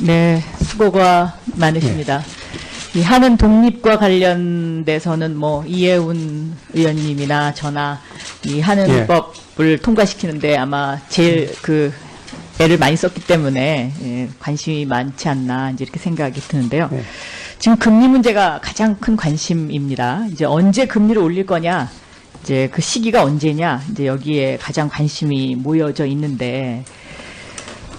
네, 수고가 많으십니다. 이 하는 독립과 관련돼서는 뭐 이해운 의원님이나 저나 이 하는 법을 통과시키는데 아마 제일 애를 많이 썼기 때문에 관심이 많지 않나 이제 이렇게 생각이 드는데요. 지금 금리 문제가 가장 큰 관심입니다. 이제 언제 금리를 올릴 거냐, 이제 그 시기가 언제냐, 이제 여기에 가장 관심이 모여져 있는데,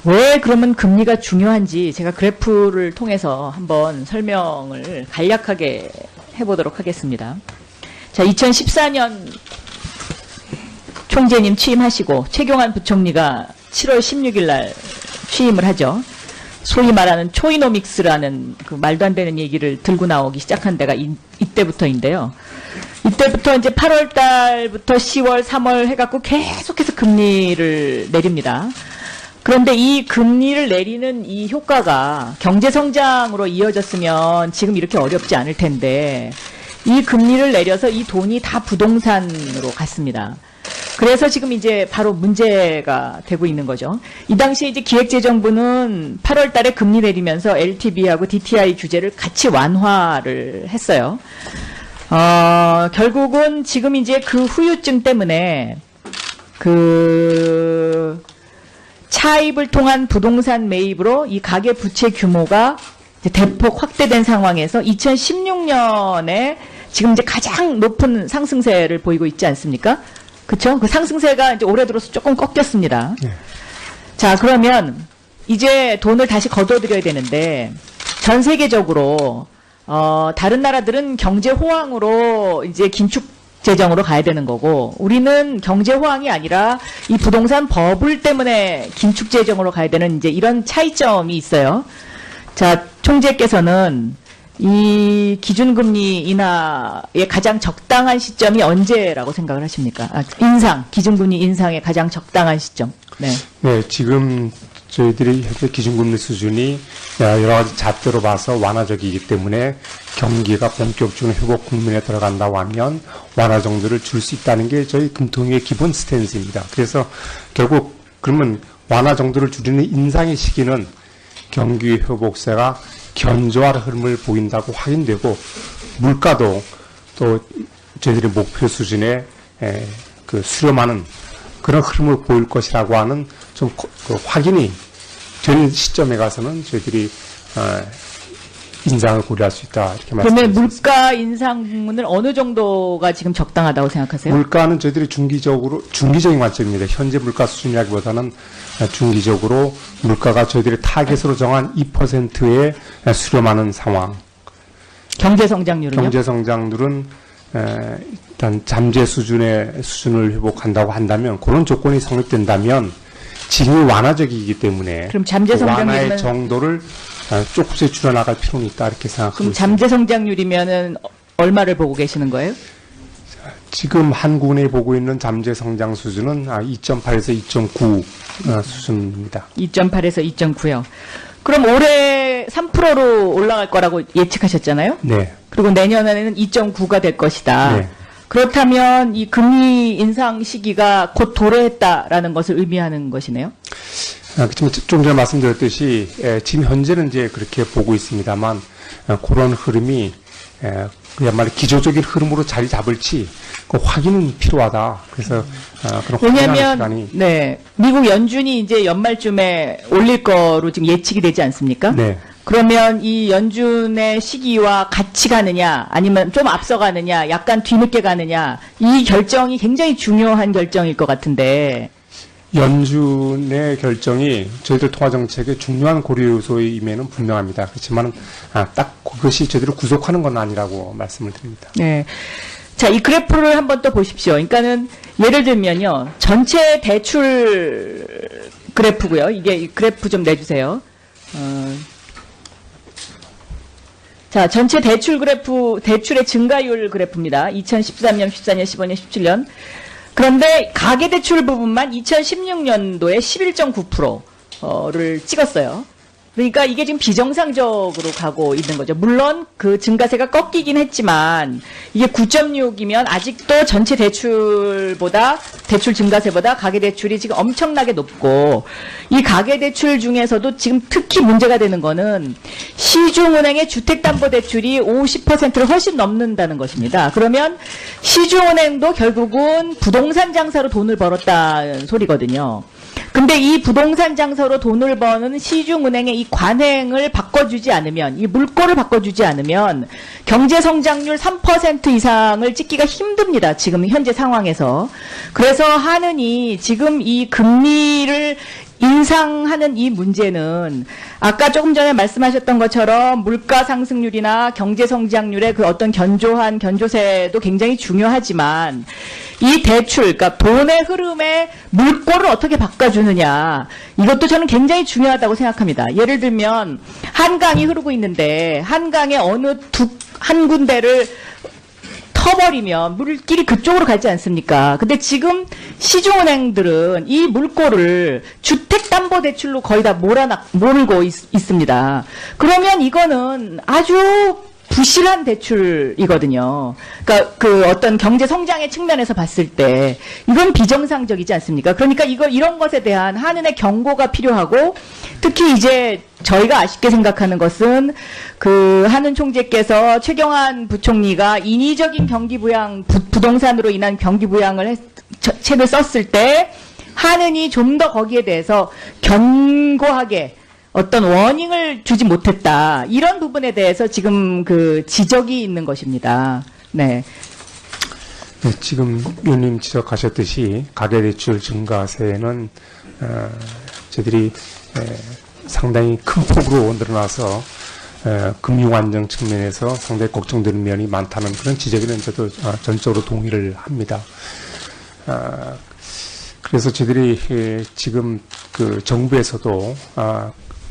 왜 그러면 금리가 중요한지 제가 그래프를 통해서 한번 설명을 간략하게 해보도록 하겠습니다. 자, 2014년 총재님 취임하시고 최경환 부총리가 7월 16일 날 취임을 하죠. 소위 말하는 초이노믹스라는 그 말도 안 되는 얘기를 들고 나오기 시작한 데가 이때부터인데요. 이때부터 이제 8월 달부터 10월, 3월 해갖고 계속해서 금리를 내립니다. 그런데 이 금리를 내리는 이 효과가 경제성장으로 이어졌으면 지금 이렇게 어렵지 않을 텐데, 이 금리를 내려서 이 돈이 다 부동산으로 갔습니다. 그래서 지금 이제 바로 문제가 되고 있는 거죠. 이 당시에 이제 기획재정부는 8월 달에 금리 내리면서 LTV하고 DTI 규제를 같이 완화를 했어요. 결국은 지금 이제 그 후유증 때문에 차입을 통한 부동산 매입으로 이 가계 부채 규모가 이제 대폭 확대된 상황에서 2016년에 지금 이제 가장 높은 상승세를 보이고 있지 않습니까? 그렇죠? 그 상승세가 이제 올해 들어서 조금 꺾였습니다. 자, 그러면 이제 돈을 다시 거둬들여야 되는데, 전 세계적으로 다른 나라들은 경제 호황으로 이제 긴축 재정으로 가야 되는 거고, 우리는 경제 호황이 아니라 이 부동산 버블 때문에 긴축 재정으로 가야 되는 이제 이런 차이점이 있어요. 자, 총재께서는 이 기준금리 인하의 가장 적당한 시점이 언제라고 생각을 하십니까? 기준금리 인상의 가장 적당한 시점. 네. 네, 지금 저희들이 현재 기준금리 수준이 여러 가지 잣대로 봐서 완화적이기 때문에 경기가 본격적으로 회복 국면에 들어간다고 하면 완화 정도를 줄 수 있다는 게 저희 금통위의 기본 스탠스입니다. 그래서 결국 그러면 완화 정도를 줄이는 인상의 시기는 경기 회복세가 견조한 흐름을 보인다고 확인되고, 물가도 또 저희들이 목표 수준에 수렴하는 그런 흐름을 보일 것이라고 하는 좀 확인이 된 시점에 가서는 저희들이 인상을 고려할 수 있다, 이렇게 말씀드립니다. 그러면 물가 인상은 어느 정도가 지금 적당하다고 생각하세요? 물가는 저희들이 중기적인 관점입니다. 현재 물가 수준이라기보다는 중기적으로 물가가 저희들이 타겟으로 정한 2%에 수렴하는 상황. 경제성장률은요? 경제성장률은 일단 잠재 수준을 회복한다고 한다면, 그런 조건이 성립된다면 지금이 완화적이기 때문에 그럼 잠재성장률은 완화의 정도를 조금씩 줄여나갈 필요는 있다, 이렇게 생각하고 그럼 있습니다. 잠재성장률이면은 얼마를 보고 계시는 거예요? 지금 한국은행이 보고 있는 잠재성장 수준은 2.8에서 2.9 수준입니다. 2.8에서 2.9요. 그럼 올해 3%로 올라갈 거라고 예측하셨잖아요? 네. 그리고 내년에는 2.9가 될 것이다. 네. 그렇다면 이 금리 인상 시기가 곧 도래했다라는 것을 의미하는 것이네요? 그렇지만 좀 전에 말씀드렸듯이 지금 현재는 이제 그렇게 보고 있습니다만, 그런 흐름이 그야말로 기조적인 흐름으로 자리 잡을지 그 확인은 필요하다. 그래서 그런 왜냐하면 시간이 미국 연준이 이제 연말쯤에 올릴 거로 지금 예측이 되지 않습니까? 네. 그러면 이 연준의 시기와 같이 가느냐, 아니면 좀 앞서가느냐, 약간 뒤늦게 가느냐, 이 결정이 굉장히 중요한 결정일 것 같은데. 연준의 결정이 저희들 통화정책의 중요한 고려 요소임에는 분명합니다. 그렇지만 딱 그것이 저희들을 구속하는 건 아니라고 말씀을 드립니다. 네. 자, 이 그래프를 한번 또 보십시오. 그러니까는 예를 들면요, 전체 대출 그래프고요. 이게 그래프 좀 내주세요. 자, 전체 대출 그래프, 대출의 증가율 그래프입니다. 2013년, 14년, 15년, 17년. 그런데 가계대출 부분만 2016년도에 11.9%를 찍었어요. 그러니까 이게 지금 비정상적으로 가고 있는 거죠. 물론 그 증가세가 꺾이긴 했지만 이게 9.6이면 아직도 전체 대출 증가세보다 가계대출이 지금 엄청나게 높고, 이 가계대출 중에서도 지금 특히 문제가 되는 거는 시중은행의 주택담보대출이 50%를 훨씬 넘는다는 것입니다. 그러면 시중은행도 결국은 부동산 장사로 돈을 벌었다는 소리거든요. 근데 이 부동산 장사로 돈을 버는 시중은행의 이 관행을 바꿔주지 않으면, 이 물꼬를 바꿔주지 않으면 경제성장률 3% 이상을 찍기가 힘듭니다. 지금 현재 상황에서. 그래서 하느니 지금 이 금리를 인상하는 이 문제는 아까 조금 전에 말씀하셨던 것처럼 물가 상승률이나 경제 성장률의 그 어떤 견조세도 굉장히 중요하지만, 이 대출, 그러니까 돈의 흐름의 물꼬를 어떻게 바꿔주느냐, 이것도 저는 굉장히 중요하다고 생각합니다. 예를 들면 한강이 흐르고 있는데 한강의 한 군데를 터버리면 물길이 그쪽으로 가지 않습니까? 근데 지금 시중은행들은 이 물꼬를 주택담보대출로 거의 다 몰고 있습니다. 그러면 이거는 아주 부실한 대출이거든요. 그러니까 그 어떤 경제 성장의 측면에서 봤을 때 이건 비정상적이지 않습니까? 그러니까 이런 것에 대한 한은의 경고가 필요하고, 특히 이제 저희가 아쉽게 생각하는 것은 그 한은 총재께서 최경환 부총리가 인위적인 부동산으로 인한 경기 부양을 책을 썼을 때 한은이 좀 더 거기에 대해서 견고하게 어떤 워닝을 주지 못했다. 이런 부분에 대해서 지금 그 지적이 있는 것입니다. 네. 네, 지금 위원님 지적하셨듯이 가계대출 증가세는 저희들이 상당히 큰 폭으로 늘어나서 금융 안정 측면에서 상당히 걱정되는 면이 많다는 그런 지적에는 저도 전적으로 동의를 합니다. 그래서 저희들이 지금 그 정부에서도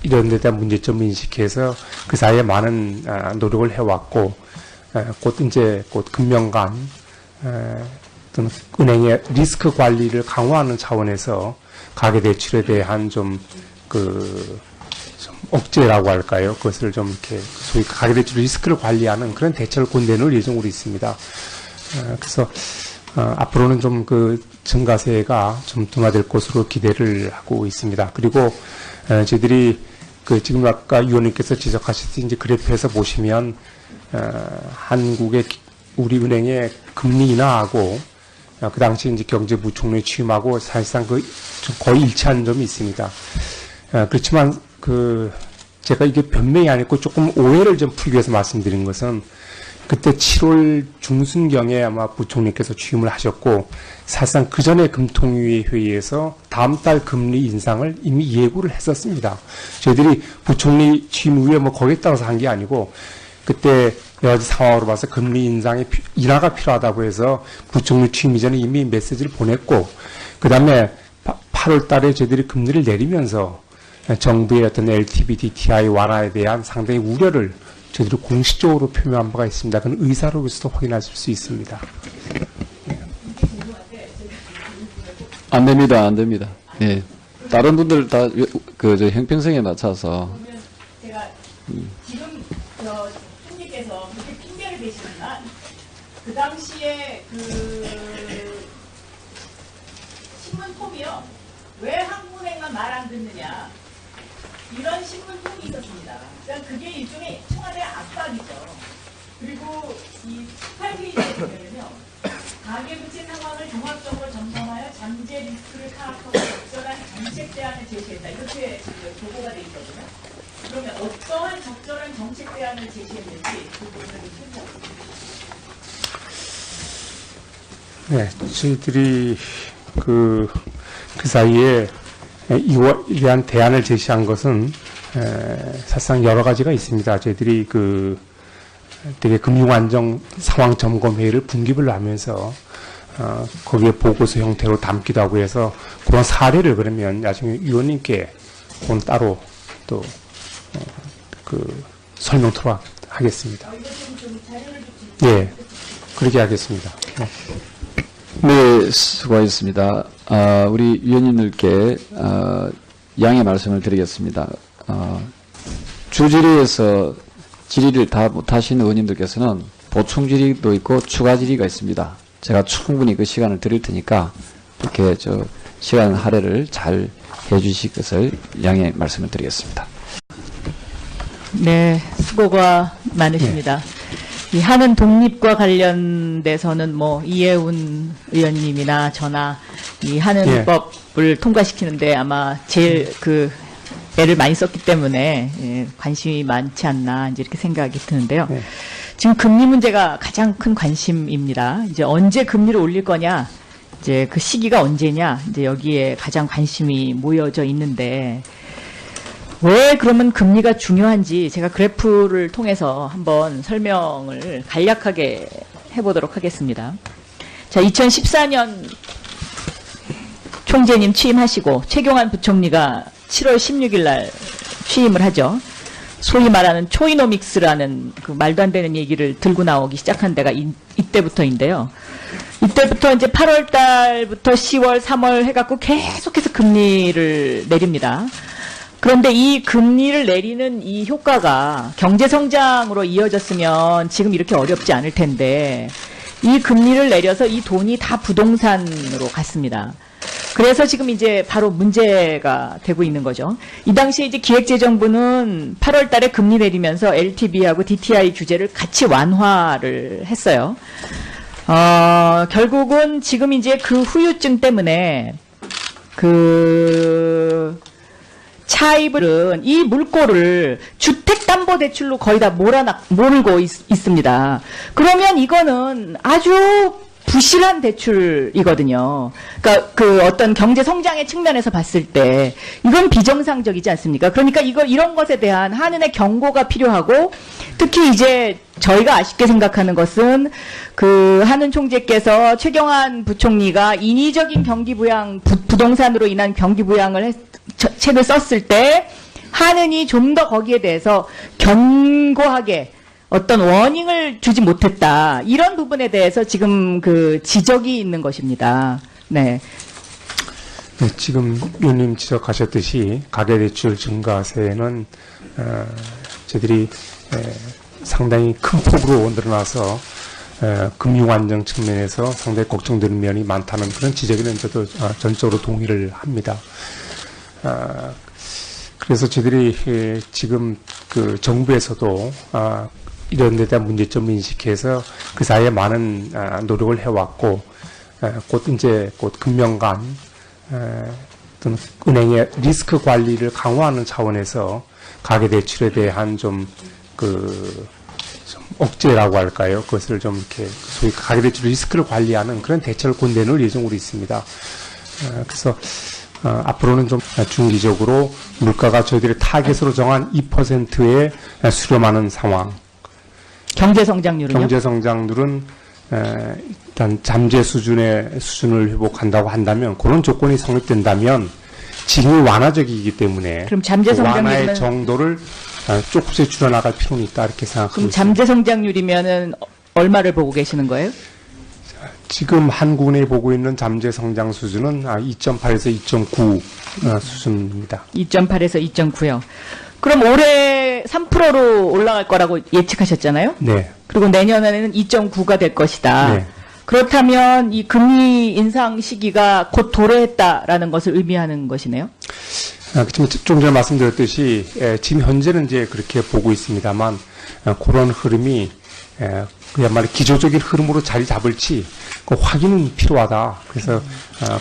이런 데 대한 문제점을 인식해서 그 사이에 많은 노력을 해왔고, 곧 금년간 또는 은행의 리스크 관리를 강화하는 차원에서 가계대출에 대한 좀 억제라고 할까요? 그것을 좀 이렇게 소위 가계대출 리스크를 관리하는 그런 대책을 곧 내놓을 예정으로 있습니다. 그래서 앞으로는 좀 그 증가세가 좀 둔화될 것으로 기대를 하고 있습니다. 그리고 저희들이 지금 아까 위원님께서 지적하셨듯이 이제 그래프에서 보시면 한국의 우리 은행의 금리 인하하고 그 당시 이제 경제부총리 취임하고 사실상 거의 일치하는 점이 있습니다. 그렇지만 제가 이게 변명이 아니고 조금 오해를 좀 풀기 위해서 말씀드린 것은, 그때 7월 중순경에 아마 부총리께서 취임을 하셨고, 사실상 그 전에 금통위 회의에서 다음 달 금리 인상을 이미 예고를 했었습니다. 저희들이 부총리 취임 후에 거기에 따라서 한 게 아니고, 그때 여러 가지 상황으로 봐서 금리 인하가 필요하다고 해서 부총리 취임 이전에 이미 메시지를 보냈고, 그 다음에 8월 달에 저희들이 금리를 내리면서 정부의 어떤 LTV, DTI 완화에 대한 상당히 우려를 저희들이 공식적으로 표명한 바가 있습니다. 그건 의사록에서도 확인하실 수 있습니다. 안 됩니다. 예. 다른 분들 다 저 형평성에 맞춰서. 그러면 제가 지금 총리께서 그렇게 핑계를 대시지만, 그 당시에 신문통이요, 왜 한국은행만 말 안 듣느냐, 이런 신문통이 있었습니다. 그러니까 그게 일종의 청와대 압박이죠. 그리고 이 18페이지에 보면요, 가계부채 상황을 종합적으로 점검하여 잠재 리스크를 파악하고 적절한 정책 대안을 제시했다. 이렇게 보고가 돼 있거든요. 그러면 어떠한 적절한 정책 대안을 제시했는지 그 부분을 좀 네, 저희들이 그 사이에 이에 대한 대안을 제시한 것은 사실상 여러 가지가 있습니다. 저희들이 되게 금융안정 상황 점검 회의를 분기별로 하면서 거기에 보고서 형태로 담기도 하고 해서 그런 사례를 그러면 나중에 위원님께 오늘 따로 또 설명토록 하겠습니다. 예, 그렇게 하겠습니다. 네, 수고하셨습니다. 우리 위원님들께 양해 말씀을 드리겠습니다. 주질의에서 질의를 다 못하신 의원님들께서는 보충 질의도 있고 추가 질의가 있습니다. 제가 충분히 그 시간을 드릴 테니까 이렇게 시간 할애를 잘 해주실 것을 양해 말씀을 드리겠습니다. 네, 수고가 많으십니다. 이 하는 독립과 관련돼서는 뭐 이해운 의원님이나 저나 이 하는 예. 법을 통과시키는데 아마 제일 애를 많이 썼기 때문에 관심이 많지 않나 이제 이렇게 생각이 드는데요. 예. 지금 금리 문제가 가장 큰 관심입니다. 이제 언제 금리를 올릴 거냐, 이제 그 시기가 언제냐, 이제 여기에 가장 관심이 모여져 있는데 왜 그러면 금리가 중요한지 제가 그래프를 통해서 한번 설명을 간략하게 해보도록 하겠습니다. 자, 2014년 총재님 취임하시고 최경환 부총리가 7월 16일 날 취임을 하죠. 소위 말하는 초이노믹스라는 그 말도 안 되는 얘기를 들고 나오기 시작한 데가 이때부터인데요. 이때부터 이제 8월 달부터 10월, 3월 해갖고 계속해서 금리를 내립니다. 그런데 이 금리를 내리는 이 효과가 경제 성장으로 이어졌으면 지금 이렇게 어렵지 않을 텐데 이 금리를 내려서 이 돈이 다 부동산으로 갔습니다. 그래서 지금 이제 바로 문제가 되고 있는 거죠. 이 당시에 이제 기획재정부는 8월 달에 금리 내리면서 LTV하고 DTI 규제를 같이 완화를 했어요. 결국은 지금 이제 그 후유증 때문에 차입은 이 물꼬를 주택담보대출로 거의 다 몰고 있습니다. 그러면 이거는 아주 부실한 대출이거든요. 그러니까 어떤 경제 성장의 측면에서 봤을 때 이건 비정상적이지 않습니까? 그러니까 이런 것에 대한 한은의 경고가 필요하고 특히 이제 저희가 아쉽게 생각하는 것은 한은 총재께서 최경환 부총리가 인위적인 경기 부양 부동산으로 인한 경기 부양을 책을 썼을 때 한은이 좀 더 거기에 대해서 견고하게 어떤 워닝을 주지 못했다. 이런 부분에 대해서 지금 지적이 있는 것입니다. 네. 네, 지금 의원님 지적하셨듯이 가계대출 증가세는 저희들이 상당히 큰 폭으로 늘어나서 금융 안정 측면에서 상당히 걱정되는 면이 많다는 그런 지적에는 저도 전적으로 동의를 합니다. 그래서 저희들이 지금 정부에서도 이런 데 대한 문제점을 인식해서 그 사이에 많은 노력을 해왔고 곧 금융간 또는 은행의 리스크 관리를 강화하는 차원에서 가계대출에 대한 좀 억제라고 할까요? 그것을 좀 이렇게 소위 가계대출 리스크를 관리하는 그런 대책을 곧 내놓을 예정으로 있습니다. 그래서 앞으로는 좀 중기적으로 물가가 저희들의 타겟으로 정한 2%에 수렴하는 상황. 경제성장률은요? 경제성장률은 일단 잠재 수준을 회복한다고 한다면 그런 조건이 성립된다면 지금이 완화적이기 때문에 그럼 잠재 그 완화의 성장률은 정도를 조금씩 줄여나갈 필요는 있다 이렇게 생각하고 그럼 있습니다. 잠재 성장률이면은 얼마를 보고 계시는 거예요? 지금 한국은행이 보고 있는 잠재 성장 수준은 2.8에서 2.9 수준입니다. 2.8에서 2.9요. 그럼 올해 3%로 올라갈 거라고 예측하셨잖아요? 네. 그리고 내년에는 2.9가 될 것이다. 네. 그렇다면 이 금리 인상 시기가 곧 도래했다라는 것을 의미하는 것이네요. 좀 전에 말씀드렸듯이 지금 현재는 이제 그렇게 보고 있습니다만 그런 흐름이 그야말로 기조적인 흐름으로 자리 잡을지 확인은 필요하다. 그래서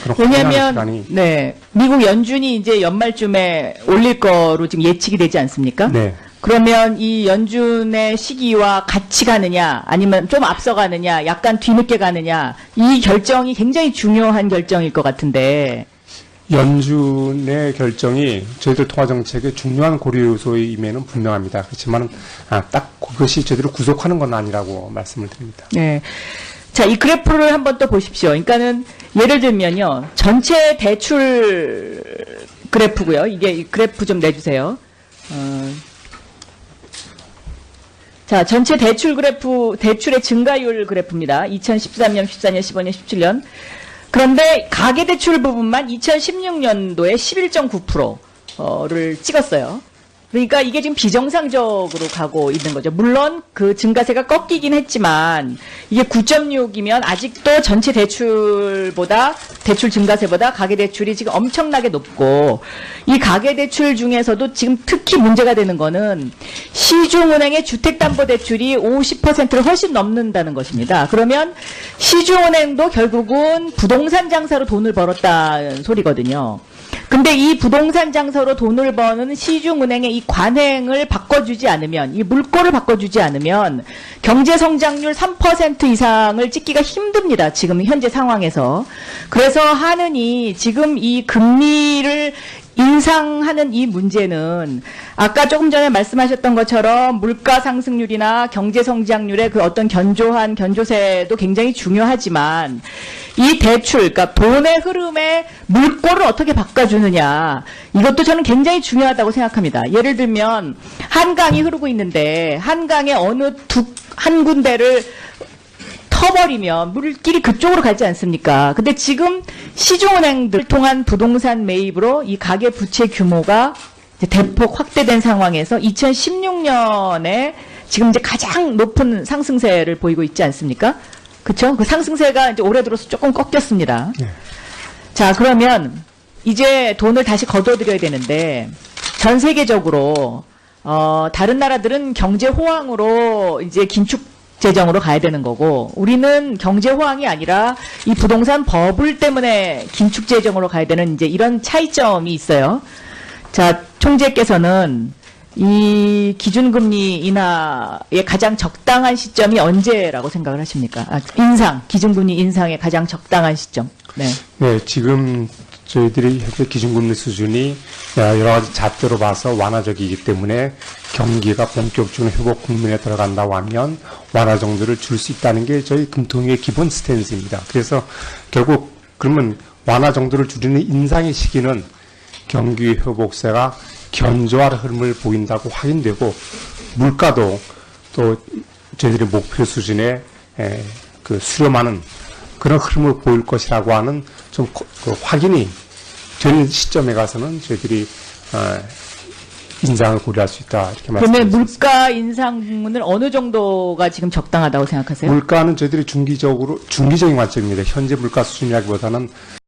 그런 확인하는 왜냐하면 시간이 네, 미국 연준이 이제 연말쯤에 올릴 거로 지금 예측이 되지 않습니까? 네. 그러면 이 연준의 시기와 같이 가느냐 아니면 좀 앞서가느냐 약간 뒤늦게 가느냐 이 결정이 굉장히 중요한 결정일 것 같은데 연준의 결정이 저희들 통화정책의 중요한 고려 요소임에는 분명합니다. 그렇지만 딱 그것이 저희들을 구속하는 건 아니라고 말씀을 드립니다. 네. 자, 이 그래프를 한번 또 보십시오. 그러니까는 예를 들면요. 전체 대출 그래프고요. 이게 그래프 좀 내주세요. 자, 전체 대출 그래프, 대출의 증가율 그래프입니다. 2013년, 14년, 15년, 17년. 그런데 가계대출 부분만 2016년도에 11.9%를 찍었어요. 그러니까 이게 지금 비정상적으로 가고 있는 거죠. 물론 그 증가세가 꺾이긴 했지만 이게 9.6이면 아직도 전체 대출 증가세보다 가계대출이 지금 엄청나게 높고, 이 가계대출 중에서도 지금 특히 문제가 되는 거는 시중은행의 주택담보대출이 50%를 훨씬 넘는다는 것입니다. 그러면 시중은행도 결국은 부동산 장사로 돈을 벌었다는 소리거든요. 근데 이 부동산 장사로 돈을 버는 시중은행의 이 관행을 바꿔주지 않으면, 이 물꼬를 바꿔주지 않으면 경제 성장률 3% 이상을 찍기가 힘듭니다. 지금 현재 상황에서. 그래서 하느니 지금 이 금리를 인상하는 이 문제는 아까 조금 전에 말씀하셨던 것처럼 물가 상승률이나 경제 성장률의 그 어떤 견조세도 굉장히 중요하지만, 이 대출, 그러니까 돈의 흐름의 물꼬를 어떻게 바꿔주느냐, 이것도 저는 굉장히 중요하다고 생각합니다. 예를 들면 한강이 흐르고 있는데 한강의 한 군데를 터버리면 물길이 그쪽으로 가지 않습니까? 근데 지금 시중은행들 통한 부동산 매입으로 이 가계 부채 규모가 이제 대폭 확대된 상황에서 2016년에 지금 이제 가장 높은 상승세를 보이고 있지 않습니까? 그렇죠? 그 상승세가 이제 올해 들어서 조금 꺾였습니다. 네. 자, 그러면 이제 돈을 다시 거둬들여야 되는데, 전 세계적으로 다른 나라들은 경제 호황으로 이제 긴축 재정으로 가야 되는 거고, 우리는 경제 호황이 아니라 이 부동산 버블 때문에 긴축 재정으로 가야 되는 이제 이런 차이점이 있어요. 자, 총재께서는 이 기준금리 인하의 가장 적당한 시점이 언제라고 생각을 하십니까? 기준금리 인상의 가장 적당한 시점. 네. 네, 지금 저희들이 현재 기준금리 수준이 여러 가지 잣대로 봐서 완화적이기 때문에 경기가 본격적으로 회복 국면에 들어간다고 하면 완화 정도를 줄 수 있다는 게 저희 금통위의 기본 스탠스입니다. 그래서 결국 그러면 완화 정도를 줄이는 인상의 시기는 경기 회복세가 견조할 흐름을 보인다고 확인되고, 물가도 또 저희들이 목표 수준에 그 수렴하는 그런 흐름을 보일 것이라고 하는 좀 그 확인이 된 시점에 가서는 저희들이 인상을 고려할 수 있다, 이렇게 그러면 말씀드립니다. 물가 인상은 어느 정도가 지금 적당하다고 생각하세요? 물가는 저희들이 중기적인 관점입니다. 현재 물가 수준이라기보다는